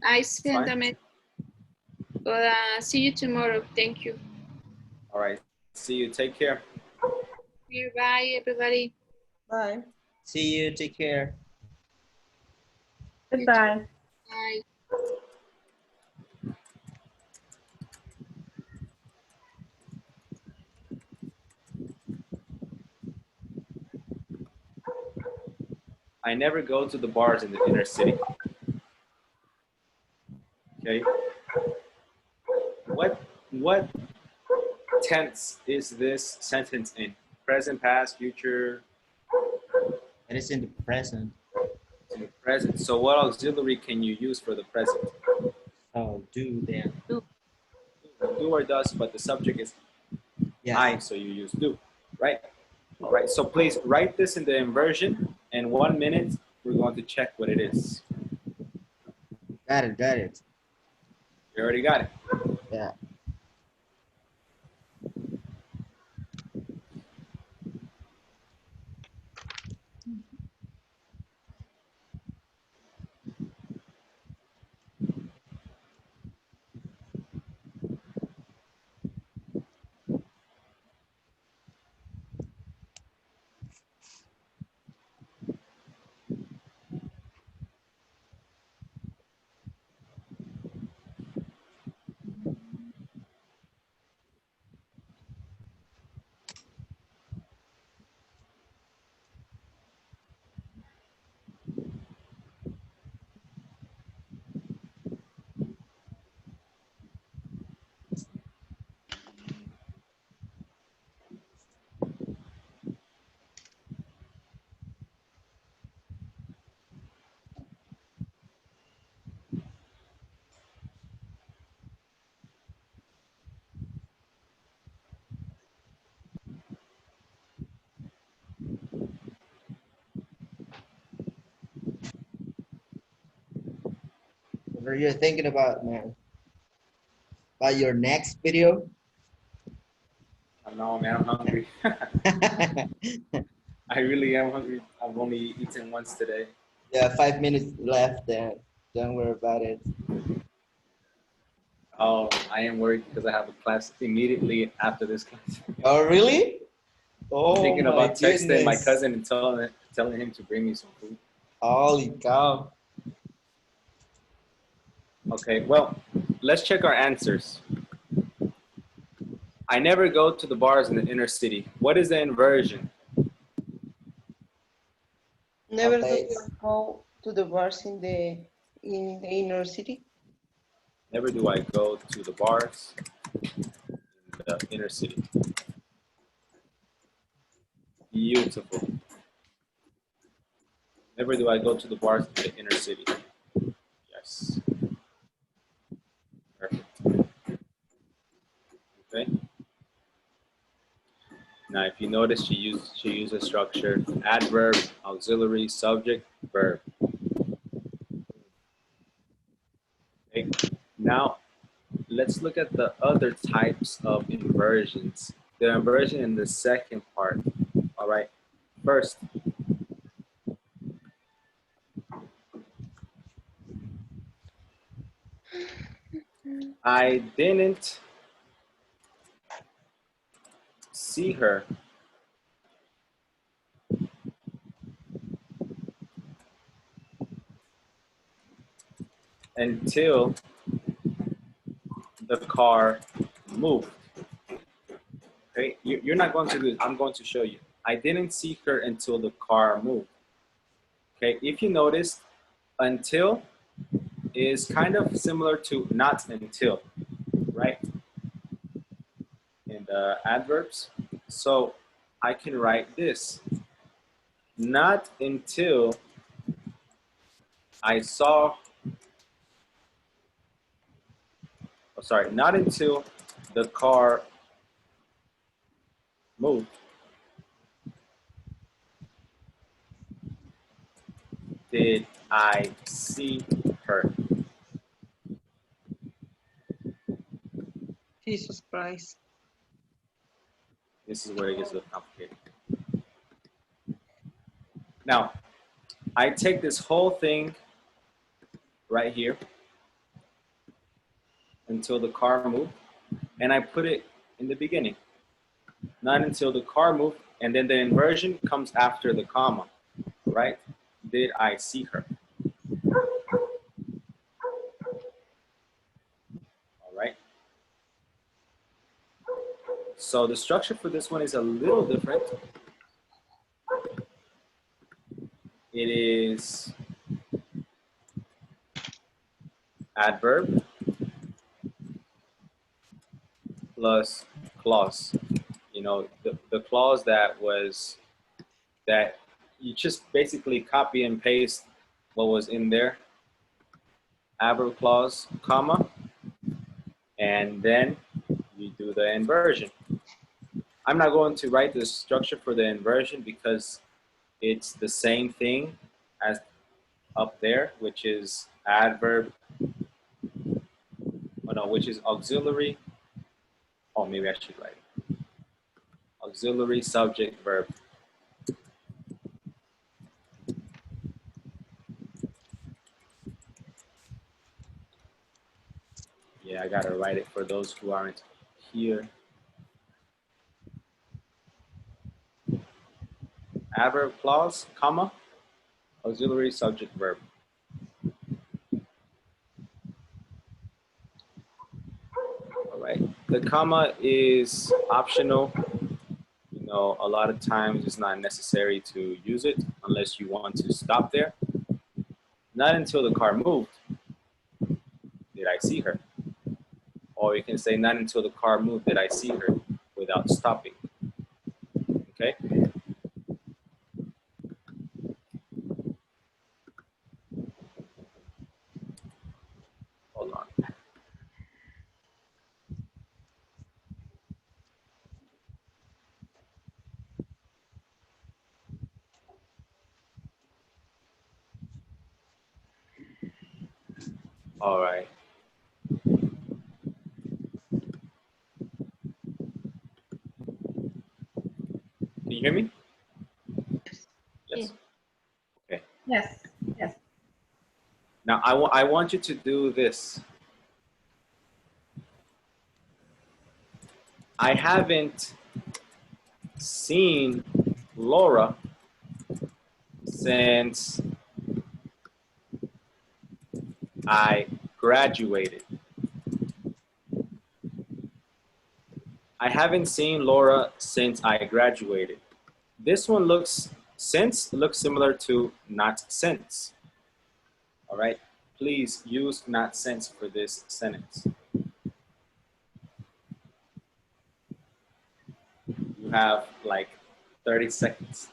I send Fine. a message. But see you tomorrow. Thank you. All right. See you. Take care. Bye, everybody. Bye. See you. Take care. Goodbye. Bye. I never go to the bars in the inner city. Okay. What tense is this sentence in? Present, past, future? It is in the present. It's in the present. So what auxiliary can you use for the present? Oh, do then. Do or does, but the subject is Yes. I, so you use do, right? All right, so please write this in the inversion. In 1 minute, we're going to check what it is. Got it. Got it. You already got it. Yeah. What are you thinking about, man? About your next video? I know, man. I'm hungry. I really am hungry. I've only eaten once today. Yeah, 5 minutes left. Then don't worry about it. Oh, I am worried because I have a class immediately after this class. Oh, really? Oh, I'm thinking my about texting my goodness. cousin and telling him to bring me some food. Holy cow. Okay, well, let's check our answers. I never go to the bars in the inner city. What is the inversion? Never do Okay. you go to the bars in the inner city? Never do I go to the bars in the inner city. Beautiful. Never do I go to the bars in the inner city. Yes. Perfect. Okay. Now, if you notice, she used a structure: adverb, auxiliary, subject, verb. Okay. Now, let's look at the other types of inversions. The inversion in the second part. All right. First, I didn't see her until the car moved. Okay, you're not going to do this. I'm going to show you. I didn't see her until the car moved. Okay, if you notice, until is kind of similar to not until, right? In the adverbs. So I can write this. Not until I saw, oh, sorry, not until the car moved. Did I see her? Jesus Christ. This is where it gets a little complicated. Now, I take this whole thing right here until the car moved, and I put it in the beginning. Not until the car moved, and then the inversion comes after the comma, right? Did I see her? All right. So the structure for this one is a little different. It is adverb plus clause. You know, the clause that you just basically copy and paste what was in there. Adverb clause, comma, and then you do the inversion. I'm not going to write the structure for the inversion because it's the same thing as up there, which is adverb, oh no, which is auxiliary. Oh, maybe I should write it. Auxiliary, subject, verb. Yeah, I gotta write it for those who aren't here. Adverb clause, comma, auxiliary, subject, verb. All right. The comma is optional. You know, a lot of times it's not necessary to use it unless you want to stop there. Not until the car moved did I see her. Or you can say, not until the car moved did I see her without stopping. Okay? Hold on. All right. Can you hear me? Yes. Okay. Yes, yes. Now I want you to do this. I haven't seen Laura since I graduated. I haven't seen Laura since I graduated. This one since looks similar to not since. All right, please use not since for this sentence. You have like 30 seconds.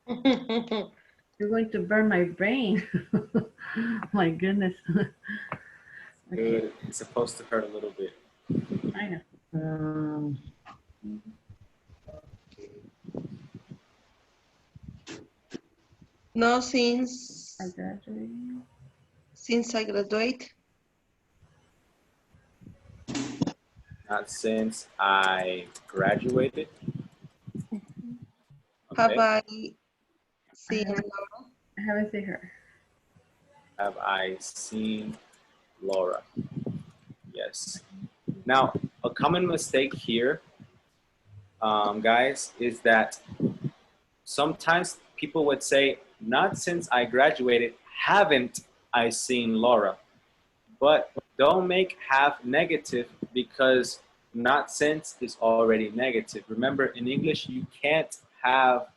You're going to burn my brain. My goodness. Okay, Good. It's supposed to hurt a little bit. I know. No, I since graduated. I graduate. Not since I graduated. Have Okay. I seen I haven't seen her. Have I seen Laura? Yes. Now, a common mistake here, guys, is that sometimes people would say, not since I graduated, haven't I seen Laura? But don't make have negative because not since is already negative. Remember, in English, you can't have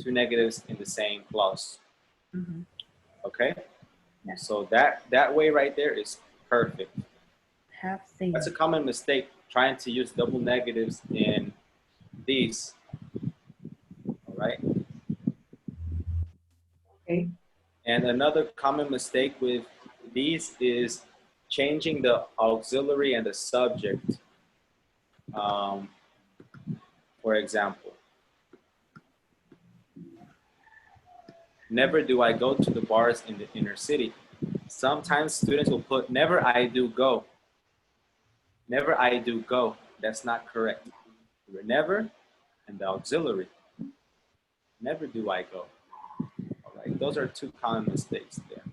two negatives in the same clause. Mhm. Okay? Yeah. So that way right there is perfect. Have seen. That's a common mistake, trying to use double negatives in these. All right? Okay. And another common mistake with these is changing the auxiliary and the subject. For example, never do I go to the bars in the inner city. Sometimes students will put never I do go. Never I do go. That's not correct. Never and the auxiliary. Never do I go. All right, those are two common mistakes there.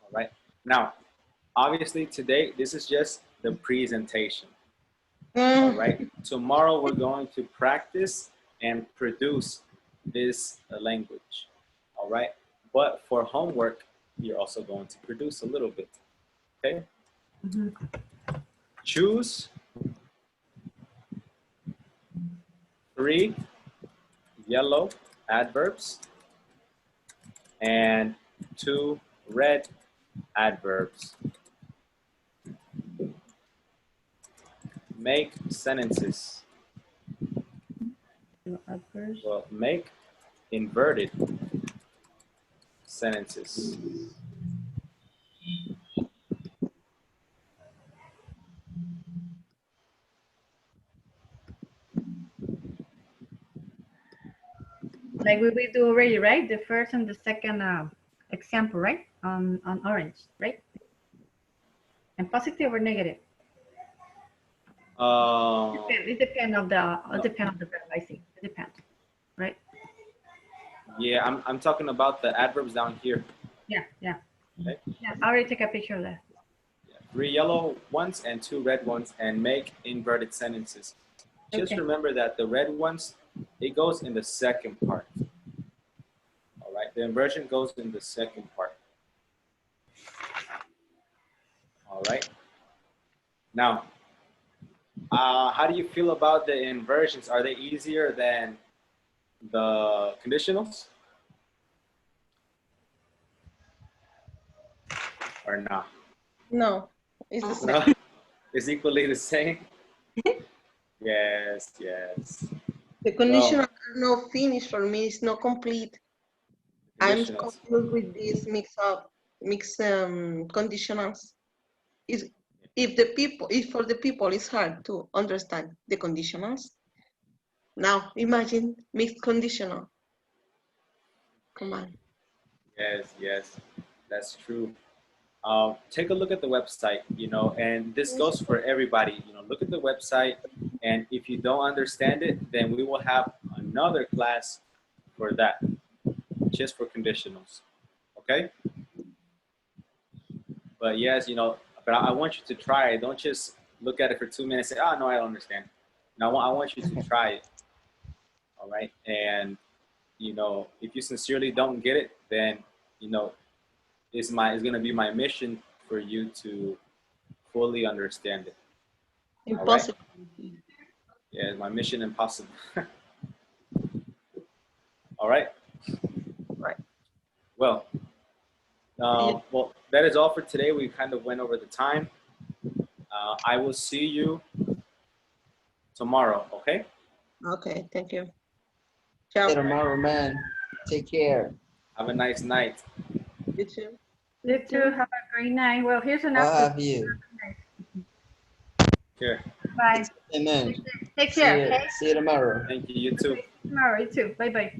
All right, now, obviously today, this is just the presentation. All right, tomorrow we're going to practice and produce this language. All right, but for homework, you're also going to produce a little bit. Okay, choose 3 yellow adverbs and 2 red adverbs. Make sentences. Adverbs. Well, make inverted sentences. Like we do already, right? The first and the second example, right? On orange, right? And positive or negative? It depends of the verb, I think. It depends, right? Yeah, I'm talking about the adverbs down here. Yeah. Okay. Yeah, I already take a picture of that. 3 yellow ones and 2 red ones, and make inverted sentences. Just Okay. remember that the red ones, it goes in the second part. All right, the inversion goes in the second part. All right. Now, how do you feel about the inversions? Are they easier than the conditionals? Or not? No, it's the same. No? It's equally the same? Yes. The conditional are not finished for me. It's not complete. I'm Conditionals. confused with these mixed conditionals. If for the people it's hard to understand the conditionals. Now imagine mixed conditional. Come on. Yes, that's true. take a look at the website, and this goes for everybody. Look at the website, and if you don't understand it, then we will have another class for that, just for conditionals. Okay? But yes, but I want you to try it. Don't just look at it for 2 minutes and say, oh, no, I don't understand. Now, I want you to try it. All right? And, if you sincerely don't get it, then, it's going to be my mission for you to fully understand it. Impossible. Right? Yeah, my mission impossible. All right. Right. Well, that is all for today. We kind of went over the time. I will see you tomorrow. Okay. Okay. Thank you. See Ciao. you tomorrow, man. Take care. Have a nice night. You too. You too. Have a great night. Well, here's an I after. have you. Here. Bye. Amen. Take See care. you, Okay. see you tomorrow. Thank you. You too. Tomorrow. You too. Bye bye.